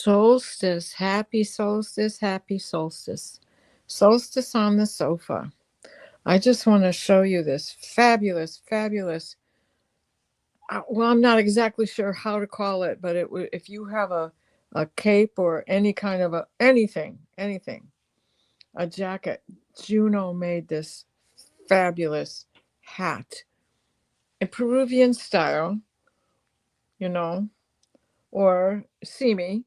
Solstice, happy solstice, happy solstice. Solstice on the sofa. I just want to show you this fabulous, fabulous. Well, I'm not exactly sure how to call it, but if you have a cape or any kind of anything, a jacket, Juno made this fabulous hat in Peruvian style, or semi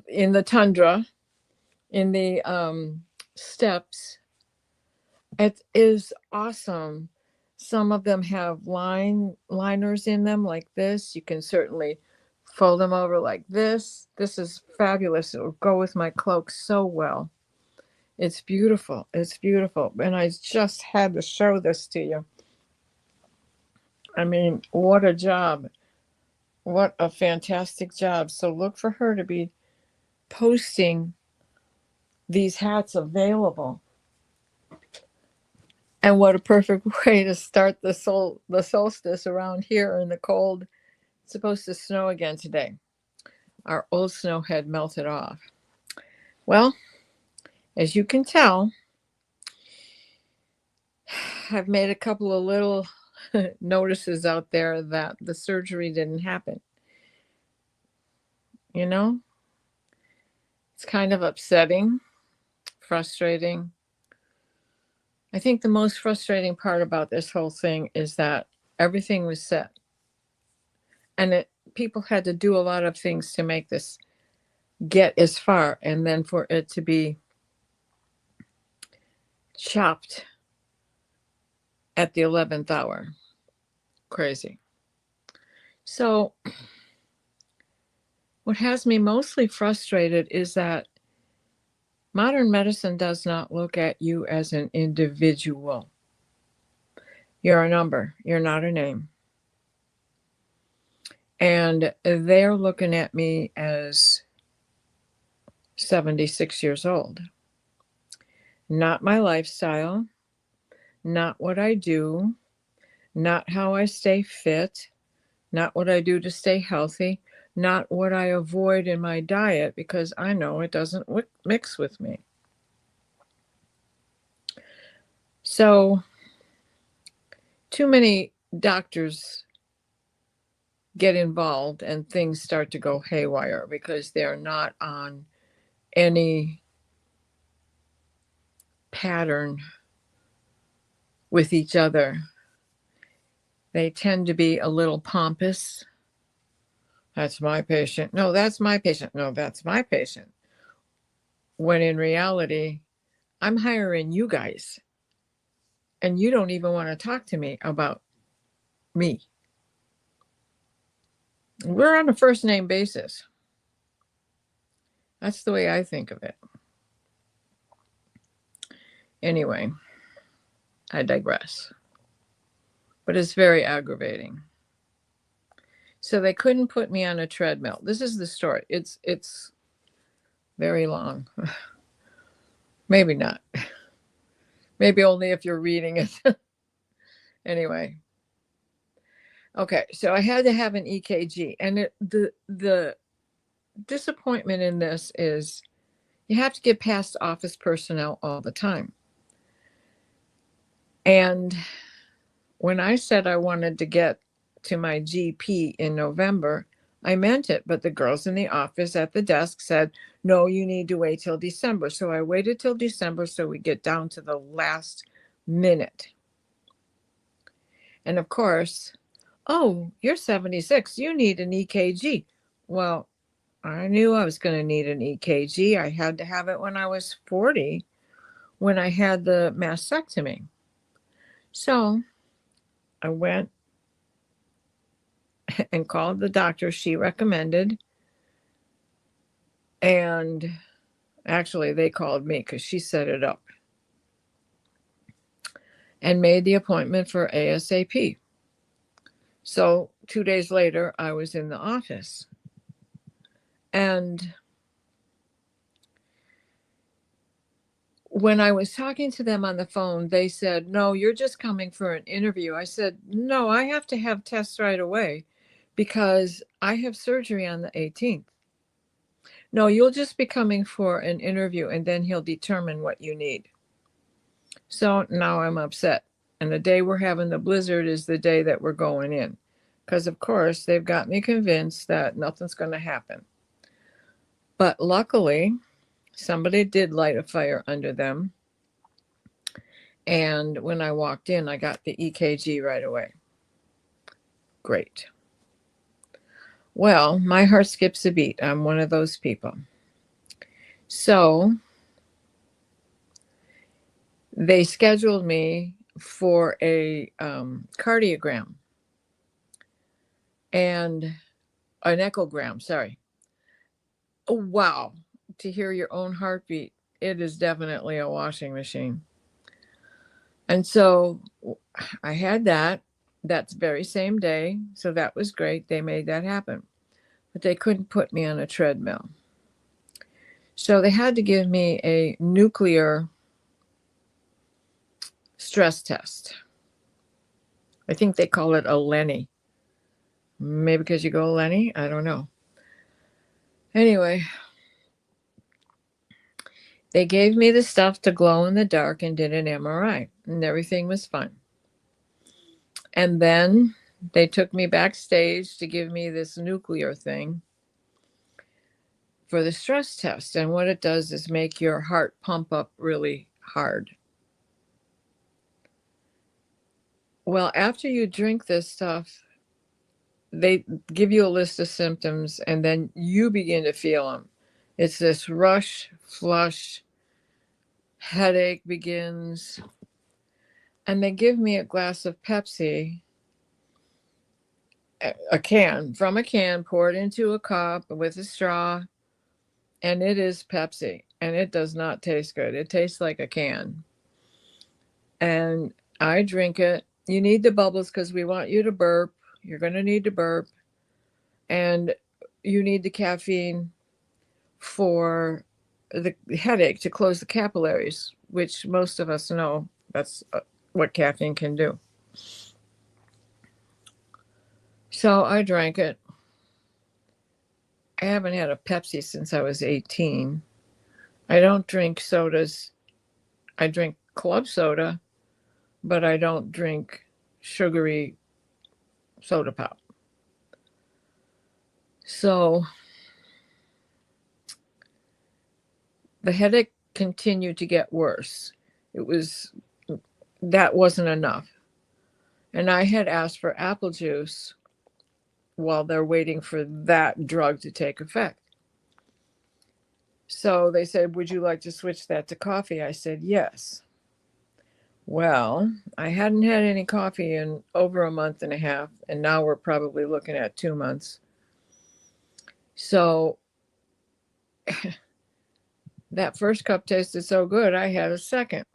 in the tundra, in the steppes. It is awesome. Some of them have liners in them like this. You can certainly fold them over like this. This is fabulous. It will go with my cloak so well. It's beautiful. It's beautiful. And I just had to show this to you. I mean, what a job. What a fantastic job. So look for her to be posting these hats available. And what a perfect way to start the solstice around here in the cold. It's supposed to snow again today. Our old snow had melted off. Well, as you can tell, I've made a couple of little notices out there that the surgery didn't happen. It's kind of upsetting, frustrating. I think the most frustrating part about this whole thing is that everything was set. And people had to do a lot of things to make this get as far, and then for it to be chopped at the 11th hour. Crazy. So what has me mostly frustrated is that modern medicine does not look at you as an individual. You're a number. You're not a name. And they're looking at me as 76 years old. Not my lifestyle, not what I do, not how I stay fit, not what I do to stay healthy, not what I avoid in my diet because I know it doesn't mix with me. So, too many doctors get involved and things start to go haywire because they're not on any pattern with each other. They tend to be a little pompous. That's my patient. No, that's my patient. No, that's my patient. When in reality, I'm hiring you guys. And you don't even want to talk to me about me. We're on a first name basis. That's the way I think of it. Anyway, I digress. But it's very aggravating. So they couldn't put me on a treadmill. This is the story. It's very long. Maybe not. Maybe only if you're reading it. Anyway. Okay, so I had to have an EKG. And the disappointment in this is you have to get past office personnel all the time. And when I said I wanted to get to my GP in November, I meant it. But the girls in the office at the desk said, no, you need to wait till December. So I waited till December so we get down to the last minute. And of course, oh, you're 76. You need an EKG. Well, I knew I was going to need an EKG. I had to have it when I was 40, when I had the mastectomy. So I went and called the doctor she recommended. And actually, they called me because she set it up and made the appointment for ASAP. So 2 days later, I was in the office. And when I was talking to them on the phone, they said, no, you're just coming for an interview. I said, no, I have to have tests right away because I have surgery on the 18th. No, you'll just be coming for an interview and then he'll determine what you need. So now I'm upset. And the day we're having the blizzard is the day that we're going in. Because, of course, they've got me convinced that nothing's going to happen. But luckily, somebody did light a fire under them. And when I walked in, I got the EKG right away. Great. Well, my heart skips a beat. I'm one of those people. So they scheduled me for a cardiogram and an echogram. Sorry. Oh, wow. To hear your own heartbeat, it is definitely a washing machine. And so I had that very same day. So that was great. They made that happen. But they couldn't put me on a treadmill. So they had to give me a nuclear stress test. I think they call it a Lenny. Maybe because you go Lenny? I don't know. Anyway, they gave me the stuff to glow in the dark and did an MRI, and everything was fine. And then they took me backstage to give me this nuclear thing for the stress test. And what it does is make your heart pump up really hard. Well, after you drink this stuff, they give you a list of symptoms and then you begin to feel them. It's this rush, flush, headache begins. And they give me a glass of Pepsi, a can, from a can, poured into a cup with a straw. And it is Pepsi. And it does not taste good. It tastes like a can. And I drink it. You need the bubbles because we want you to burp. You're going to need to burp. And you need the caffeine for the headache to close the capillaries, which most of us know that's what caffeine can do. So I drank it. I haven't had a Pepsi since I was 18. I don't drink sodas. I drink club soda, but I don't drink sugary soda pop. So the headache continued to get worse. That wasn't enough. And I had asked for apple juice while they're waiting for that drug to take effect. So they said, would you like to switch that to coffee? I said, yes. Well, I hadn't had any coffee in over a month and a half, and now we're probably looking at 2 months. So that first cup tasted so good, I had a second.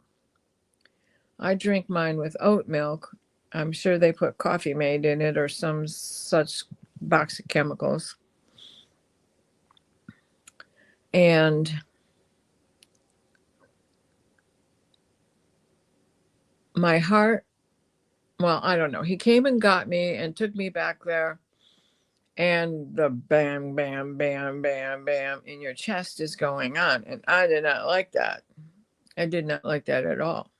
I drink mine with oat milk. I'm sure they put Coffee Mate in it or some such box of chemicals. And my heart, well, I don't know. He came and got me and took me back there. And the bam, bam, bam, bam, bam in your chest is going on. And I did not like that. I did not like that at all.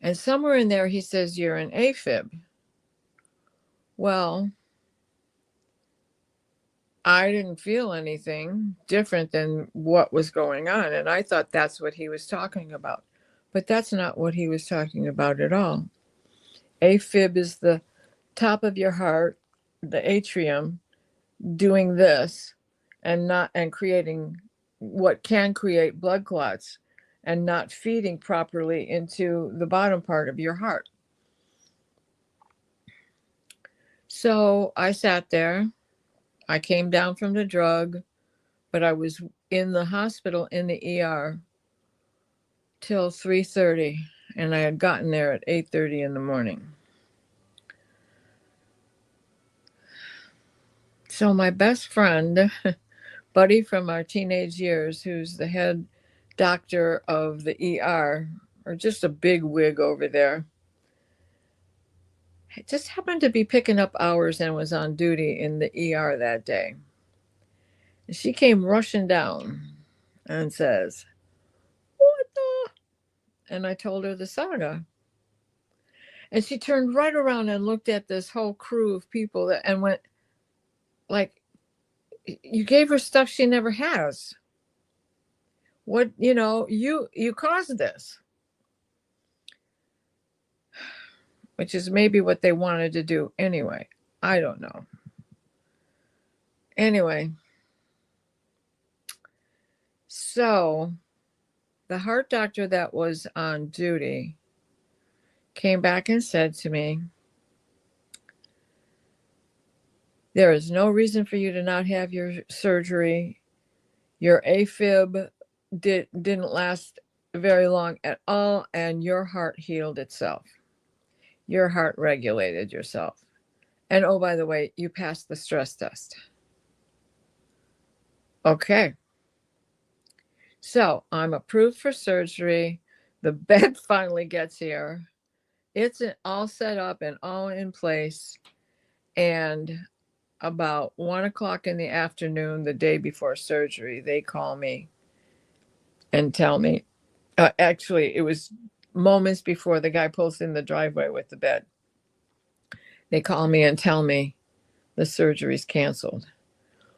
And somewhere in there, he says, you're an AFib. Well, I didn't feel anything different than what was going on. And I thought that's what he was talking about. But that's not what he was talking about at all. AFib is the top of your heart, the atrium, doing this and creating what can create blood clots and not feeding properly into the bottom part of your heart. So I sat there. I came down from the drug, but I was in the hospital in the ER till 3:30, and I had gotten there at 8:30 in the morning. So my best friend, buddy from our teenage years, who's the head doctor of the ER, or just a big wig over there, just happened to be picking up hours and was on duty in the ER that day. She came rushing down and says, "What the?" And I told her the saga. And she turned right around and looked at this whole crew of people and went, like, you gave her stuff she never has. What, you caused this. Which is maybe what they wanted to do anyway. I don't know. Anyway, so the heart doctor that was on duty came back and said to me, there is no reason for you to not have your surgery. Your AFib didn't last very long at all, and your heart healed itself. Your heart regulated yourself. And oh, by the way, you passed the stress test. Okay. So I'm approved for surgery. The bed finally gets here. It's all set up and all in place. And about 1:00 in the afternoon, the day before surgery, they call me and tell me, actually, it was moments before the guy pulls in the driveway with the bed. They call me and tell me the surgery's canceled.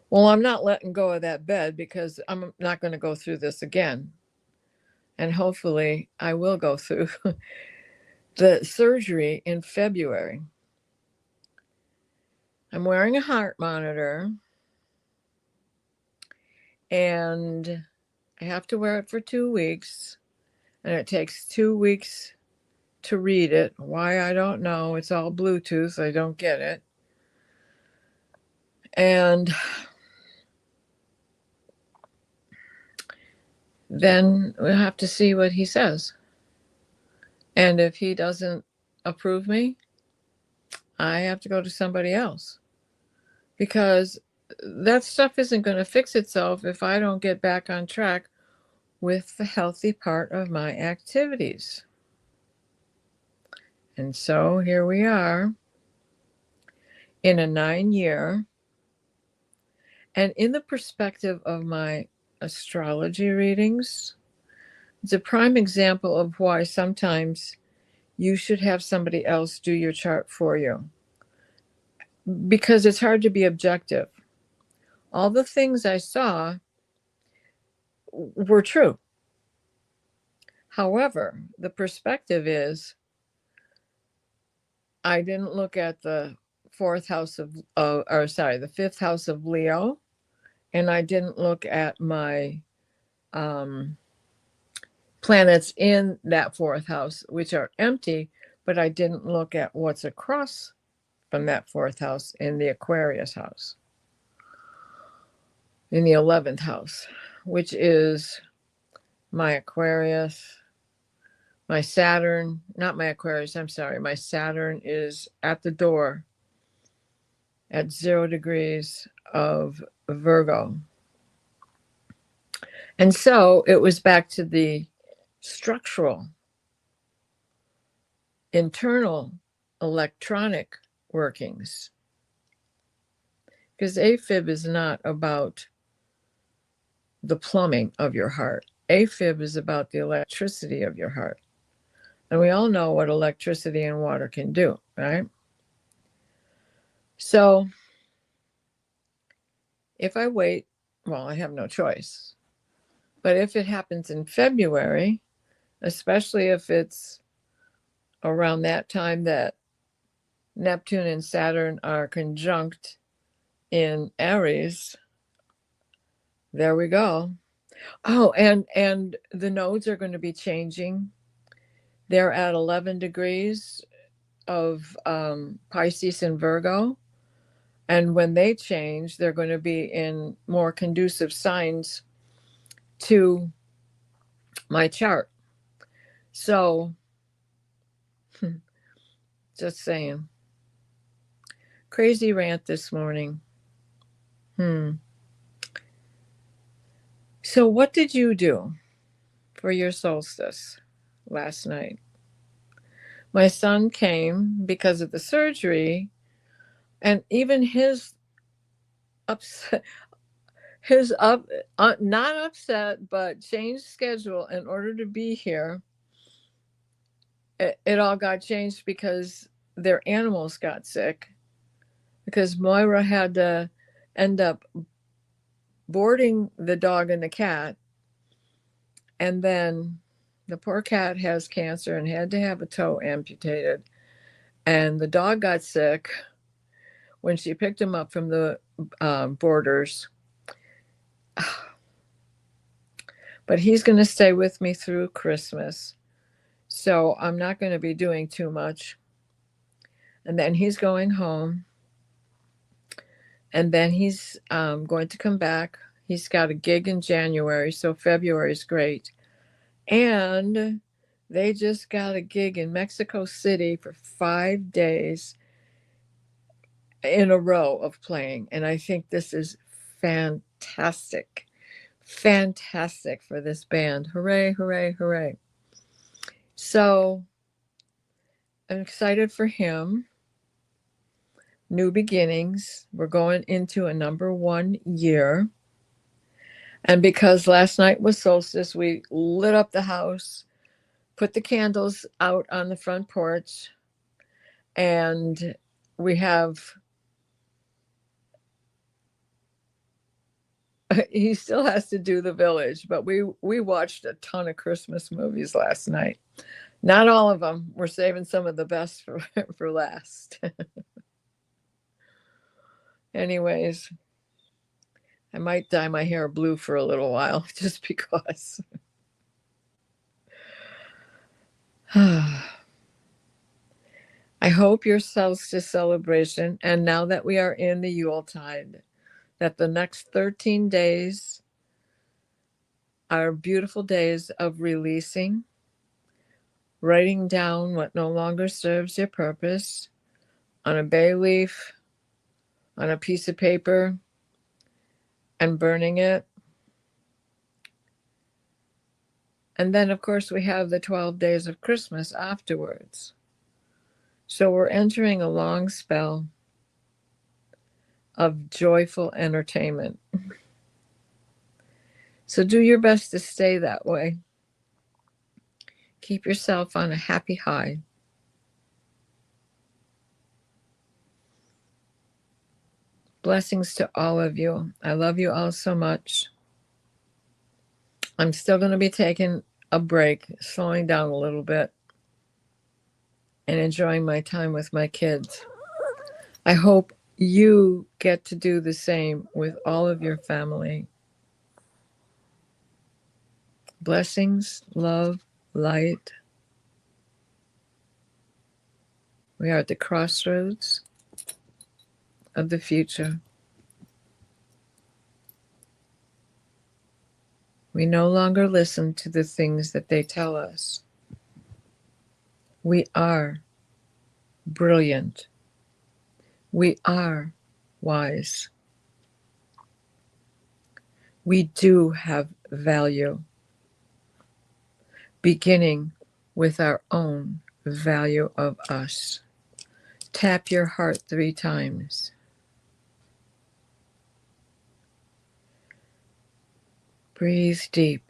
Well, I'm not letting go of that bed because I'm not going to go through this again. And hopefully I will go through the surgery in February. I'm wearing a heart monitor and I have to wear it for 2 weeks. And it takes 2 weeks to read it. Why, I don't know. It's all Bluetooth. I don't get it. And then we'll have to see what he says. And if he doesn't approve me, I have to go to somebody else. Because that stuff isn't going to fix itself if I don't get back on track with the healthy part of my activities. And so here we are in a 9-year. And in the perspective of my astrology readings, it's a prime example of why sometimes you should have somebody else do your chart for you. Because it's hard to be objective. All the things I saw were true. However, the perspective is I didn't look at the the fifth house of Leo, and I didn't look at my planets in that fourth house, which are empty, but I didn't look at what's across from that fourth house in the Aquarius house, in the 11th house, which is my Aquarius, my Saturn, not my Aquarius, I'm sorry, my Saturn is at the door at 0 degrees of Virgo. And so it was back to the structural, internal, electronic workings. Because AFib is not about the plumbing of your heart. AFib is about the electricity of your heart. And we all know what electricity and water can do, right? So if I wait, well, I have no choice. But if it happens in February, especially if it's around that time that Neptune and Saturn are conjunct in Aries, there we go. Oh, and the nodes are going to be changing. They're at 11 degrees of Pisces and Virgo. And when they change, they're going to be in more conducive signs to my chart. So, just saying. Crazy rant this morning. So what did you do for your solstice last night? My son came because of the surgery, and even his upset, his up not upset, but changed schedule in order to be here. It all got changed because their animals got sick, because Moira had to end up boarding the dog and the cat, and then the poor cat has cancer and had to have a toe amputated, and the dog got sick when she picked him up from the boarders. But he's going to stay with me through Christmas, so I'm not going to be doing too much. And then he's going home, and then he's going to come back. He's got a gig in January, so February is great. And they just got a gig in Mexico City for 5 days in a row of playing. And I think this is fantastic. Fantastic for this band. Hooray, hooray, hooray. So I'm excited for him. New beginnings. We're going into a #1 year. And because last night was solstice, we lit up the house, put the candles out on the front porch, and we have, he still has to do the village, but we watched a ton of Christmas movies last night. Not all of them. We're saving some of the best for last. Anyways, I might dye my hair blue for a little while just because. I hope your solstice celebration, and now that we are in the Yuletide, that the next 13 days are beautiful days of releasing, writing down what no longer serves your purpose on a bay leaf, on a piece of paper, and burning it. And then, of course, we have the 12 days of Christmas afterwards. So we're entering a long spell of joyful entertainment. So do your best to stay that way. Keep yourself on a happy high. Blessings to all of you. I love you all so much. I'm still going to be taking a break, slowing down a little bit, and enjoying my time with my kids. I hope you get to do the same with all of your family. Blessings, love, light. We are at the crossroads of the future. We no longer listen to the things that they tell us. We are brilliant. We are wise. We do have value, beginning with our own value of us. Tap your heart 3 times. Breathe deep.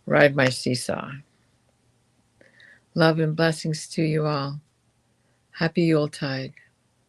Ride my seesaw. Love and blessings to you all. Happy Yuletide.